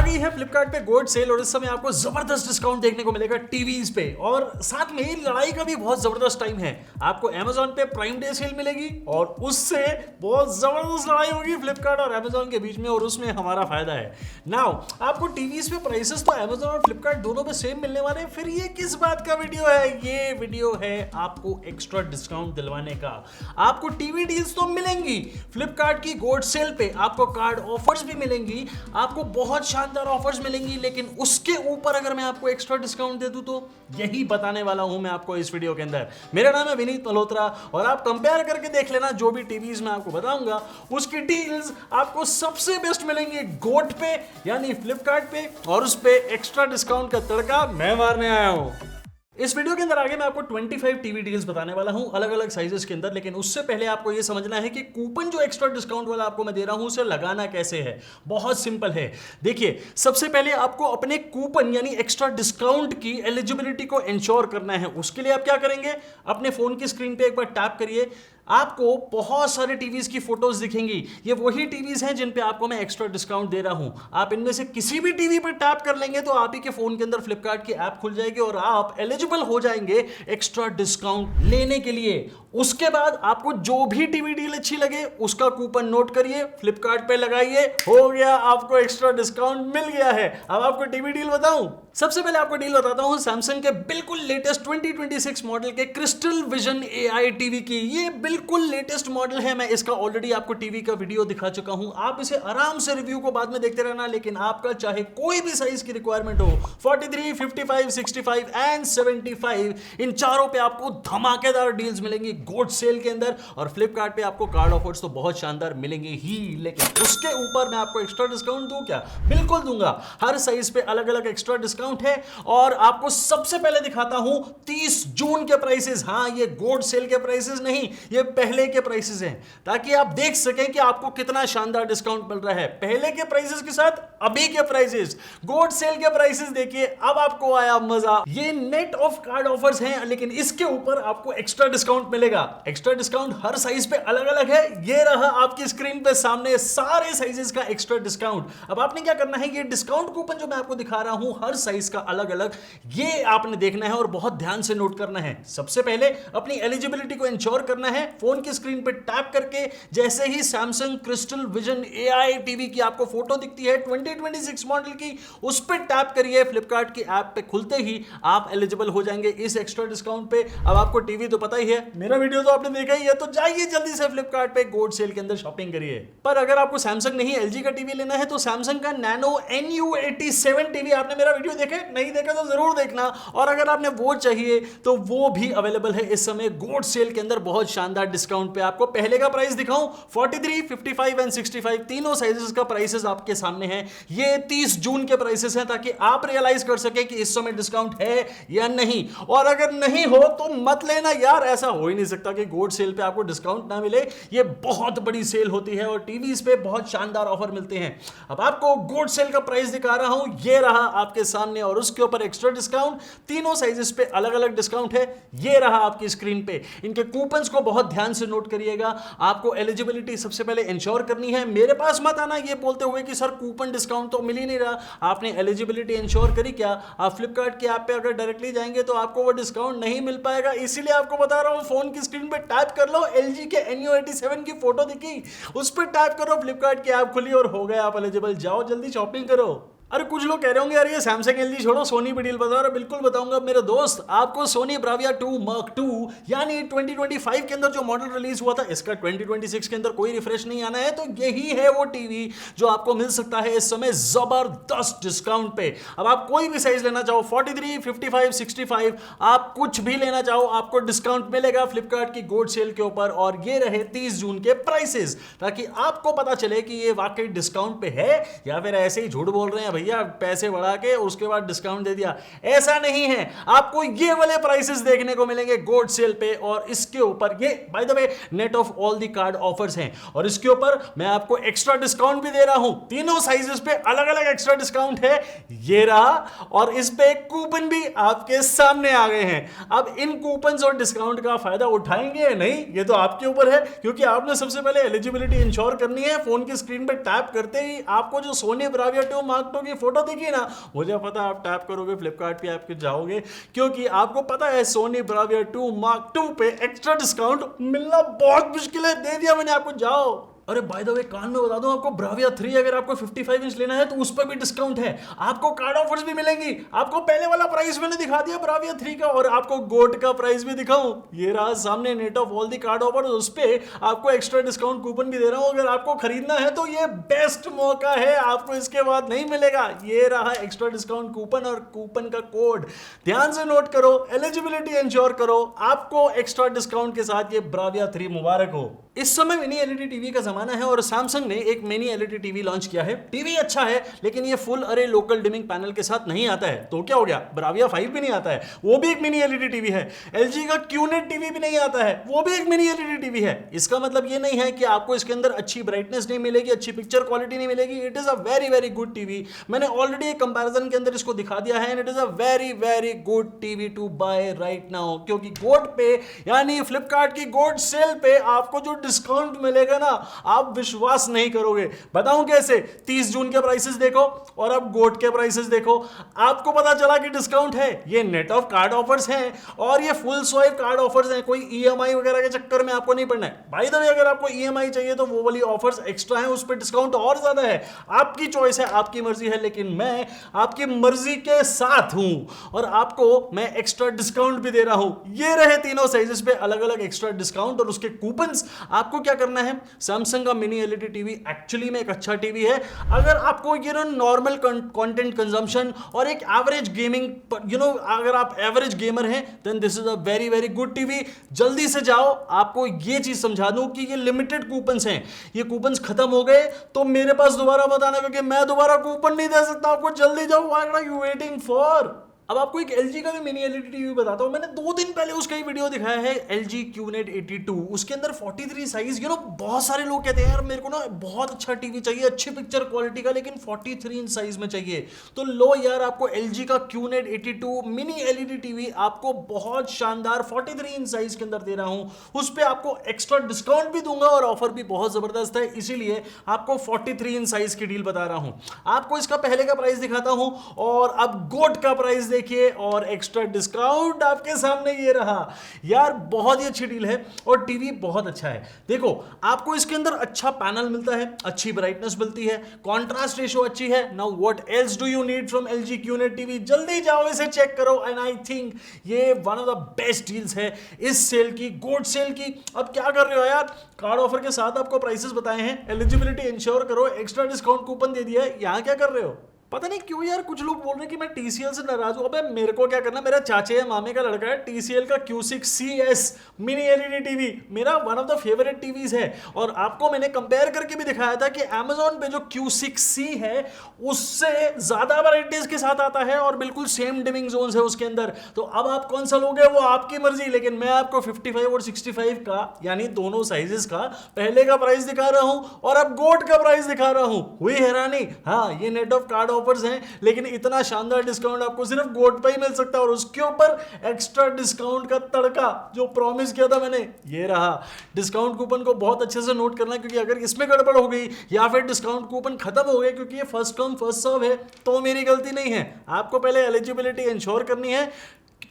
गई है फ्लिपकार्ट पे गोल्ड सेल और इस समय आपको जबरदस्त डिस्काउंट देखने को मिलेगा टीवीज पे और साथ में ही लड़ाई का भी बहुत जबरदस्त टाइम है। आपको Amazon पे प्राइम डे सेल मिलेगी और उससे बहुत जबरदस्त लड़ाई होगी फ्लिपकार्ट और Amazon के बीच में और उसमें हमारा फायदा है। नाउ आपको टीवीज पे प्राइसेस तो Amazon और फ्लिपकार्ट दोनों पे सेम मिलने वाले हैं, फिर ये किस बात का वीडियो है? ये वीडियो है आपको एक्स्ट्रा डिस्काउंट दिलवाने का। आपको टीवी डील्स तो मिलेंगी, फ्लिपकार्ट की गोल्ड सेल पे आपको कार्ड ऑफर्स भी मिलेंगी, आपको बहुत शानदार ऑफर्स मिलेंगी, लेकिन उसके ऊपर अगर मैं आपको एक्स्ट्रा डिस्काउंट दे दूं तो यही बताने वाला हूं मैं आपको इस वीडियो के अंदर। मेरा नाम है विनीत मल्होत्रा और आप कंपेयर करके देख लेना जो भी टीवीज मैं आपको बताऊंगा उसकी डील्स आपको सबसे बेस्ट मिलेंगी गोट पे यानी फ्लिपकार्ट पे और उस पे एक्स्ट्रा डिस्काउंट का तड़का मैं मारने आया हूं। इस वीडियो के अंदर आगे मैं आपको 25 टीवी डील्स बताने वाला हूं अलग अलग साइजेस के अंदर, लेकिन उससे पहले आपको यह समझना है कि कूपन जो एक्स्ट्रा डिस्काउंट वाला आपको मैं दे रहा हूं उसे लगाना कैसे है। बहुत सिंपल है। देखिए, सबसे पहले आपको अपने कूपन यानी एक्स्ट्रा डिस्काउंट की एलिजिबिलिटी को इंश्योर करना है। उसके लिए आप क्या करेंगे, अपने फोन की स्क्रीन पे एक बार टैप करिए, आपको बहुत सारे टीवीज की फोटोज दिखेंगी। ये वही टीवीज हैं जिन पे आपको मैं एक्स्ट्रा डिस्काउंट दे रहा हूं। आप इनमें से किसी भी टीवी पर टैप कर लेंगे तो आप ही के फोन के अंदर फ्लिपकार्ट की ऐप खुल जाएगी और आप एलिजिबल हो जाएंगे एक्स्ट्रा डिस्काउंट लेने के लिए। उसके बाद आपको जो भी टीवी डील अच्छी लगे उसका कूपन नोट करिए, फ्लिपकार्ट पे लगाइए, हो गया, आपको एक्स्ट्रा डिस्काउंट मिल गया है। अब आपको टीवी डील बताऊं। सबसे पहले आपको डील बताता हूं सैमसंग के बिल्कुल लेटेस्ट 2026 मॉडल के क्रिस्टल विजन AI टीवी की। ये बिल्कुल लेटेस्ट मॉडल है, मैं इसका ऑलरेडी आपको टीवी का वीडियो दिखा चुका हूं। आप इसे आराम से रिव्यू को बाद में देखते रहना, लेकिन आपका चाहे कोई भी साइज की रिक्वायरमेंट हो, 43, 55, 65 एंड 75, इन चारों पे आपको धमाकेदार डील्स मिलेंगी गोल्ड सेल के अंदर और फ्लिपकार्ट पे आपको कार्ड ऑफर्स तो बहुत शानदार मिलेंगे ही, लेकिन उसके ऊपर मैं आपको एक्स्ट्रा डिस्काउंट दूं क्या? बिल्कुल दूंगा। हर साइज पे अलग अलग एक्स्ट्रा डिस्काउंट है और आपको सबसे पहले दिखाता हूं 30 जून के प्राइसेस। हां, ये गोल्ड सेल के प्राइसेस नहीं, ये पहले के प्राइसेस हैं, ताकि आप देख सकें कि आपको कितना शानदार डिस्काउंट मिल रहा है। पहले के प्राइसेस के साथ अभी के प्राइसेस, गोल्ड सेल के प्राइसेस देखिए, अब आपको आया मजा। ये नेट ऑफ कार्ड ऑफर्स हैं, लेकिन इसके ऊपर आपको एक्स्ट्रा डिस्काउंट मिलेगा। एक्स्ट्रा डिस्काउंट हर साइज पे अलग अलग है। ये रहा आपकी स्क्रीन पे सामने सारे साइजेस का एक्स्ट्रा डिस्काउंट। अब आपने क्या करना है, ये डिस्काउंट कूपन जो मैं आपको दिखा रहा हूं हर साइज का अलग अलग, ये आपने देखना है और बहुत ध्यान से नोट करना है। सबसे पहले अपनी एलिजिबिलिटी को इंश्योर करना है। फोन की स्क्रीन पे टैप करके जैसे ही Samsung Crystal Vision AI TV की आपको फोटो दिखती है 2026 मॉडल की, उस पर टैप करिए। फ्लिपकार्ट की ऐप पे खुलते ही आप एलिजिबल हो जाएंगे इस एक्स्ट्रा डिस्काउंट पे। अब आपको टीवी तो पता ही है, मेरा वीडियो तो आपने देखा ही है, तो जाइए जल्दी से फ्लिपकार्ट पे गोल्ड सेल के अंदर शॉपिंग करिए। पर अगर आपको सैमसंग नहीं LG का टीवी लेना है तो सैमसंग का नैनो NU87 टीवी, आपने मेरा वीडियो देखे? नहीं देखा तो जरूर देखना। और अगर आपने वो चाहिए तो वो भी अवेलेबल है इस समय गोल्ड सेल के अंदर बहुत शानदार डिस्काउंट पे। आपको पहले का प्राइस दिखाऊं, 43, 55 एंड 65 तीनों साइजेस का प्राइसेस आपके सामने हैं। ये 30 जून के प्राइसेस हैं, ताकि आप रियलाइज कर सके कि इस समय डिस्काउंट है या नहीं। और अगर नहीं हो तो मत लेना यार, ऐसा हो ही नहीं सकता कि गोल्ड सेल पे आपको डिस्काउंट ना मिले। ये बहुत बड़ी सेल होती है और टीवीज पे बहुत शानदार ऑफर मिलते हैं। अब आपको गोल्ड सेल का प्राइस दिखा रहा हूं, ये रहा आपके सामने और उसके ऊपर एक्स्ट्रा डिस्काउंट। तीनों साइजेस पे अलग अलग डिस्काउंट है, ये रहा आपकी स्क्रीन पे। इनके कूपन्स को बहुत ध्यान से नोट करिएगा। आपको एलिजिबिलिटी सबसे पहले इंश्योर करनी है। मेरे पास मत आना ये बोलते हुए कि सर कूपन डिस्काउंट तो मिल ही नहीं रहा। आपने एलिजिबिलिटी इंश्योर करी क्या? आप फ्लिपकार्ट की ऐप पे अगर डायरेक्टली जाएंगे तो आपको वो डिस्काउंट नहीं मिल पाएगा। इसीलिए आपको बता रहा हूं, फोन की स्क्रीन पे टैप कर लो, LG के NU87 की फोटो दिखी, उस पर टैप करो, फ्लिपकार्ट की ऐप खुली और हो गए आप एलिजिबल। जाओ जल्दी शॉपिंग करो। अरे कुछ लोग कह रहे होंगे यार ये सैमसंग LG छोड़ो, सोनी पे डील बताओ। बिल्कुल बताऊंगा मेरे दोस्त, आपको सोनी ब्राविया 2 Mark II यानी 2025 के अंदर जो मॉडल रिलीज हुआ था, इसका 2026 के अंदर कोई रिफ्रेश नहीं आना है, तो यही है वो टीवी जो आपको मिल सकता है इस समय जबरदस्त डिस्काउंट पे। अब आप कोई भी साइज लेना चाहो, 43, 55, 65, आप कुछ भी लेना चाहो, आपको डिस्काउंट मिलेगा फ्लिपकार्ट की गोल्ड सेल के ऊपर। और ये रहे 30 जून के प्राइसेस, ताकि आपको पता चले कि ये वाकई डिस्काउंट पे है या फिर ऐसे ही झूठ बोल रहे हैं भैया पैसे बढ़ा के उसके बाद डिस्काउंट दे दिया। ऐसा नहीं है, आपको ये वाले प्राइसेस देखने को मिलेंगे गोल्ड सेल पे। और इसके ऊपर ये by the way net of all the card offers हैं और इसके ऊपर मैं आपको एक्स्ट्रा डिस्काउंट भी दे रहा हूं। तीनों साइजेस पे अलग अलग एक्स्ट्रा डिस्काउंट है, ये रहा। और इस पे कूपन भी आपके सामने आ गए हैं। अब इन कूपन और डिस्काउंट का फायदा उठाएंगे या नहीं, ये तो आपके ऊपर है, क्योंकि आपने सबसे पहले एलिजिबिलिटी इंश्योर करनी है। फोन की स्क्रीन पे टैप करते ही आपको जो सोनी ब्राविया 2 Mark II की फोटो दिखी ना, मुझे पता है आप टैप करोगे फ्लिपकार्ट पे, आपके जाओगे, क्योंकि आपको पता है सोनी ब्राविया 2 Mark II पे एक्स्ट्रा डिस्काउंट मिलना बहुत मुश्किल है। दे दिया मैंने आपको, जाओ। अरे बाय द वे कान में बता दूं आपको, ब्राविया 3 अगर आपको 55 इंच लेना है तो उस पर भी डिस्काउंट है, आपको कार्ड ऑफर्स भी मिलेंगी। आपको पहले वाला प्राइस मैंने दिखा दिया ब्राविया 3 का, और आपको गोट का प्राइस भी दिखाऊं, ये रहा सामने net of all the card offer, उस पे आपको एक्स्ट्रा डिस्काउंट कूपन भी दे रहा हूं। अगर आपको खरीदना है तो ये बेस्ट मौका है, आपको इसके बाद नहीं मिलेगा। ये रहा एक्स्ट्रा डिस्काउंट कूपन और कूपन का कोड, ध्यान से नोट करो, एलिजिबिलिटी इंश्योर करो, आपको एक्स्ट्रा डिस्काउंट के साथ ये ब्राविया 3 मुबारक हो। इस समय मिनी एलईडी टीवी का जमाना है और सैमसंग ने एक मिनी एलईडी टीवी लॉन्च किया है। टीवी अच्छा है लेकिन ये फुल अरे लोकल डिमिंग पैनल के साथ नहीं आता है, तो क्या हो गया, ब्राविया 5 भी नहीं आता है, वो भी एक मिनी एलईडी टीवी है। एलजी का क्यूनेट टीवी भी नहीं आता है, वो भी एक मिनी एलईडी टीवी है। इसका मतलब ये नहीं है कि आपको इसके अंदर अच्छी ब्राइटनेस नहीं मिलेगी, अच्छी पिक्चर क्वालिटी नहीं मिलेगी। It is a very very good TV. मैंने ऑलरेडी एक कंपैरिजन के अंदर इसको दिखा दिया है, and it is a very very good TV to buy right now, क्योंकि गोट पे यानी फ्लिपकार्ट की गोट सेल पे आपको जो डिस्काउंट मिलेगा ना, आप विश्वास नहीं करोगे। बताऊं कैसे, 30 जून के प्राइसेस देखो और अब गोट के प्राइसेस देखो, आपको पता चला कि डिस्काउंट है। ये नेट ऑफ कार्ड ऑफर्स हैं और ये फुल स्वाइप कार्ड ऑफर्स हैं, कोई ईएमआई वगैरह के चक्कर में आपको नहीं पड़ना है। बाय द वे अगर आपको ईएमआई चाहिए तो वो वाली ऑफर्स एक्स्ट्रा हैं, उस पर डिस्काउंट और ज्यादा है। आपकी चॉइस है, आपकी मर्जी है, लेकिन मैं आपकी मर्जी के साथ हूं और आपको मैं एक्स्ट्रा डिस्काउंट भी दे रहा हूं। ये रहे तीनों साइजेस पे अलग अलग एक्स्ट्रा डिस्काउंट और उसके कूपन्स। आपको क्या करना है, सैमसंग का मिनी एलईडी टीवी एक्चुअली में एक अच्छा टीवी है। अगर आपको ये नॉर्मल कंटेंट कंजम्पशन और एक एवरेज गेमिंग, अगर आप एवरेज गेमर हैं, then this is a very very good TV. जल्दी से जाओ, आपको ये चीज समझा दूं कि ये लिमिटेड कूपन्स हैं, ये कूपन्स खत्म हो गए तो मेरे पास दोबारा बताना, क्योंकि मैं दोबारा कूपन नहीं दे सकता आपको। जल्दी जाओ, what are you waiting for. अब आपको एक LG का भी मिनी एलईडी टीवी बताता हूं। मैंने 2 दिन पहले उसका ही वीडियो दिखाया है, LG QNET 82। उसके अंदर 43 साइज। बहुत सारे लोग कहते हैं यार मेरे को ना बहुत अच्छा टीवी चाहिए, अच्छी पिक्चर क्वालिटी का, लेकिन 43 इंच साइज में चाहिए। तो लो यार, आपको LG का QNET 82 मिनी एलईडी टीवी आपको बहुत शानदार 43 इंच साइज के अंदर दे रहा हूं। उस पर आपको एक्स्ट्रा डिस्काउंट भी दूंगा और ऑफर भी बहुत जबरदस्त है, इसीलिए आपको 43 इंच साइज की डील बता रहा हूं। आपको इसका पहले का प्राइस दिखाता हूं और अब गोट का प्राइस देखिए और एक्स्ट्रा डिस्काउंट आपके सामने ये रहा। यार बहुत ही अच्छी डील है और टीवी बहुत अच्छा है। देखो, आपको इसके अंदर अच्छा पैनल मिलता है, अच्छी ब्राइटनेस मिलती है, कॉन्ट्रास्ट रेशियो अच्छी है। Now what else do you need from LG QNET TV? जल्दी जाओ, इसे चेक करो, एंड आई थिंक ये one of the best deals है इस सेल की, गोट सेल की। अब क्या कर रहे हो यार, कार्ड ऑफर के साथ आपको प्राइसेस बताए हैं, एलिजिबिलिटी इंश्योर करो, एक्स्ट्रा डिस्काउंट कूपन दे दिया है, यहां क्या कर रहे हो? पता नहीं क्यों यार कुछ लोग बोल रहे हैं कि मैं TCL से नाराज हूं। अबे मेरे को क्या करना, मेरा चाचे या मामे का लड़का है, TCL का Q6CS मिनी एलईडी टीवी मेरा one of the favourite TVs है। और आपको मैंने कंपेयर करके भी दिखाया था कि Amazon पे जो Q6C है उससे ज्यादा वैराइटीज के साथ आता है और बिल्कुल सेम डिमिंग जोन्स है उसके अंदर। तो अब आप कौन सा लोगे वो आपकी मर्जी, लेकिन मैं आपको 55 और 65 का यानी दोनों साइजेस का पहले का प्राइस दिखा रहा हूं और अब गोट का प्राइस दिखा रहा हूं। हुई हैरानी? हाँ, ये नेट ऑफ कार्ड ऑफर्स हैं, लेकिन इतना शानदार डिस्काउंट आपको सिर्फ गोट पे ही मिल सकता है और उसके ऊपर एक्स्ट्रा डिस्काउंट का तड़का जो प्रॉमिस किया था मैंने, ये रहा। डिस्काउंट कूपन को बहुत अच्छे से नोट करना, क्योंकि अगर इसमें गड़बड़ हो गई या फिर डिस्काउंट कूपन खत्म हो गए, क्योंकि ये फर्स्ट कम फर्स्ट सर्व है, तो मेरी गलती नहीं है। आपको पहले एलिजिबिलिटी इंश्योर करनी है।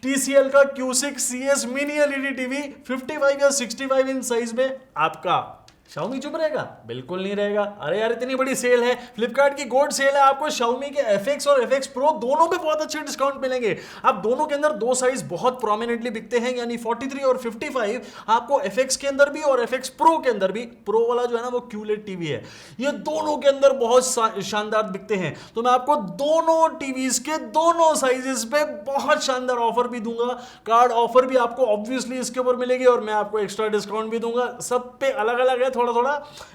TCL का Q6CS मिनी एलईडी टीवी 55 या 65 इंच साइज में आपका। Xiaomi चुप रहेगा? बिल्कुल नहीं रहेगा। अरे यार इतनी बड़ी सेल है, फ्लिपकार्ट की गोल्ड सेल है, आपको Xiaomi के FX और FX Pro दोनों पे बहुत अच्छे डिस्काउंट मिलेंगे। अब दोनों के अंदर दो साइज बहुत प्रोमिनेंटली बिकते हैं, यानी 43 और 55 आपको FX के अंदर भी और FX Pro के अंदर भी। प्रो वाला जो है ना वो QLED टीवी है, ये दोनों के अंदर बहुत शानदार बिकते हैं। तो मैं आपको दोनों टीवीज के दोनों साइजेस पे बहुत शानदार ऑफर भी दूंगा। कार्ड ऑफर भी आपको ऑब्वियसली इसके ऊपर मिलेगी और मैं आपको एक्स्ट्रा डिस्काउंट भी दूंगा। सब पे अलग अलग है थोड़ा थोड़ा,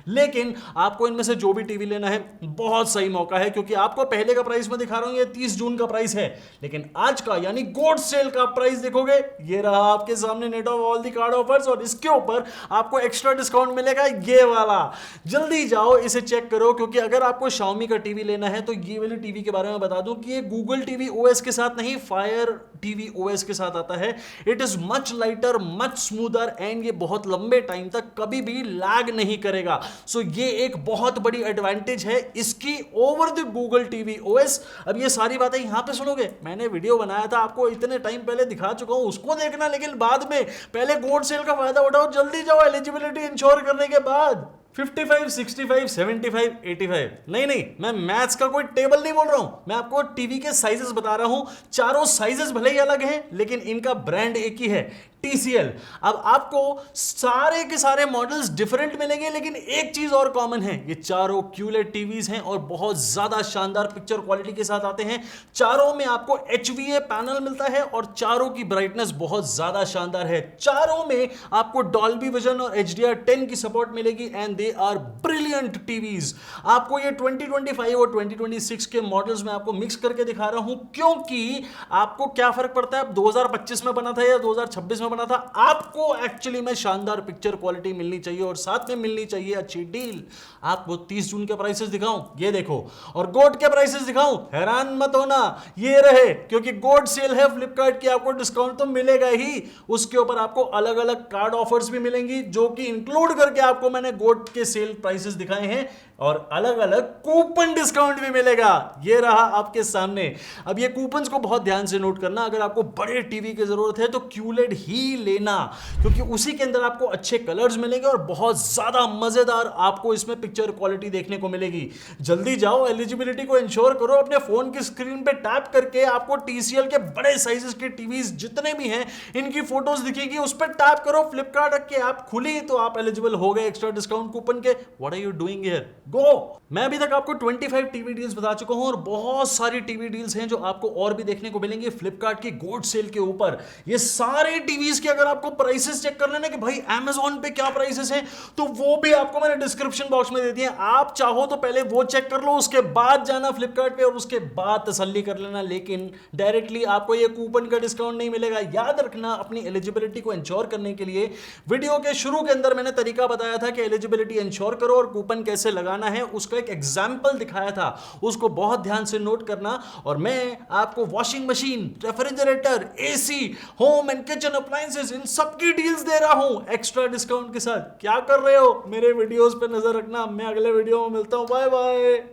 लेकिन आपको इनमें से जो भी टीवी लेना है बहुत सही मौका है, क्योंकि आपको पहले का प्राइस मैं दिखा रहा हूं, ये 30 जून का प्राइस है, लेकिन आज का यानी गोल्ड सेल का प्राइस देखोगे, ये रहा आपके सामने net of all the card offers और इसके ऊपर आपको एक्स्ट्रा डिस्काउंट मिलेगा ये वाला। जल्दी जाओ इसे चेक करो, क्योंकि अगर आपको Xiaomi का टीवी लेना है तो ये वाली टीवी के बारे में बता दूं कि ये गूगल टीवी OS के साथ नहीं, फायर टीवी OS के साथ आता है। It is much lighter, much smoother and ये बहुत लंबे टाइम तक कभी भी लैग लैग नहीं करेगा। सो ये एक बहुत बड़ी एडवांटेज है इसकी over the Google TV OS. अब ये सारी बातें यहां पे सुनोगे, मैंने वीडियो बनाया था आपको इतने टाइम पहले दिखा चुका हूं, उसको देखना, लेकिन बाद में पहले गोल्ड सेल का फायदा उठाओ, जल्दी जाओ एलिजिबिलिटी इंश्योर करने के बाद। 55, 65, 75, 85। नहीं, मैं मैथ्स का कोई टेबल नहीं बोल रहा हूं, मैं आपको टीवी के साइजेस बता रहा हूं। चारों साइजेस भले ही अलग हैं, लेकिन इनका ब्रांड एक ही है, TCL। अब आपको सारे के सारे मॉडल्स डिफरेंट मिलेंगे, लेकिन एक चीज और कॉमन है, ये चारों QLED टीवीज हैं और बहुत ज्यादा शानदार पिक्चर क्वालिटी के साथ आते हैं। चारों में आपको HVA पैनल मिलता है और चारों की ब्राइटनेस बहुत ज्यादा शानदार है। चारों में आपको डॉल्बी विजन और HDR10 की सपोर्ट मिलेगी and they are brilliant TVs. आपको ये 2025 और 2026 के मॉडल्स में आपको मिक्स करके दिखा रहा हूं, क्योंकि आपको क्या फर्क पड़ता है 2025 में बना था या 2026 में बना था, आपको एक्चुअली में शानदार पिक्चर क्वालिटी मिलनी चाहिए और साथ में मिलनी चाहिए अच्छी डील। आपको 30 जून के प्राइसेस दिखाऊं, ये देखो, और गोड के प्राइसेस दिखाऊं, हैरान मत होना, ये रहे, क्योंकि गोड सेल है फ्लिपकार्ट की, आपको डिस्काउंट तो मिलेगा ही, उसके ऊपर आपको अलग अलग कार्ड ऑफर्स भी मिलेंगी, जो कि इंक्लूड करके आपको मैंने गोड के सेल प्राइसेस दिखाए हैं, और अलग अलग कूपन डिस्काउंट भी मिलेगा। ये रहा आपके सामने। अब ये कूपन्स को बहुत ध्यान से नोट करना, अगर आपको बड़े टीवी की जरूरत है तो QLED ही लेना, क्योंकि उसी के अंदर आपको अच्छे कलर्स मिलेंगे और बहुत ज्यादा मजेदार आपको इसमें पिक्चर क्वालिटी देखने को मिलेगी। जल्दी जाओ, एलिजिबिलिटी को इंश्योर करो, अपने फोन की स्क्रीन पे टैप करके आपको TCL के बड़े साइजेस के टीवीज जितने भी हैं इनकी फोटोज दिखेगी, उस पर टैप करो, फ्लिपकार्ट की ऐप खुली तो आप एलिजिबल हो गए एक्स्ट्रा डिस्काउंट कूपन के। What are you doing here? Go. मैं अभी तक आपको 25 टीवी डील्स बता चुका हूं और बहुत सारी टीवी डील्स हैं जो आपको और भी देखने को मिलेंगे फ्लिपकार्ट की गोड सेल के ऊपर। ये सारे टीवीज के अगर आपको प्राइसेस चेक कर लेना कि भाई Amazon पे क्या प्राइसेस हैं, तो वो भी आपको मैंने डिस्क्रिप्शन बॉक्स में दे दिए। आप चाहो तो पहले वो चेक कर लो, उसके बाद जाना फ्लिपकार्ट पे और उसके बाद तसल्ली कर लेना, लेकिन डायरेक्टली आपको ये कूपन का डिस्काउंट नहीं मिलेगा। याद रखना, अपनी एलिजिबिलिटी को इंश्योर करने के लिए वीडियो के शुरू के अंदर मैंने तरीका बताया था कि एलिजिबिलिटी इंश्योर करो और कूपन कैसे लगाना है, उसका एक एग्जाम्पल दिखाया था, उसको बहुत ध्यान से नोट करना। और मैं आपको washing machine, refrigerator, AC, home and kitchen appliances, इन सब की डील्स दे रहा हूं एक्स्ट्रा डिस्काउंट के साथ। क्या कर रहे हो? मेरे वीडियोस पे नजर रखना। मैं अगले वीडियो में मिलता हूं। Bye bye.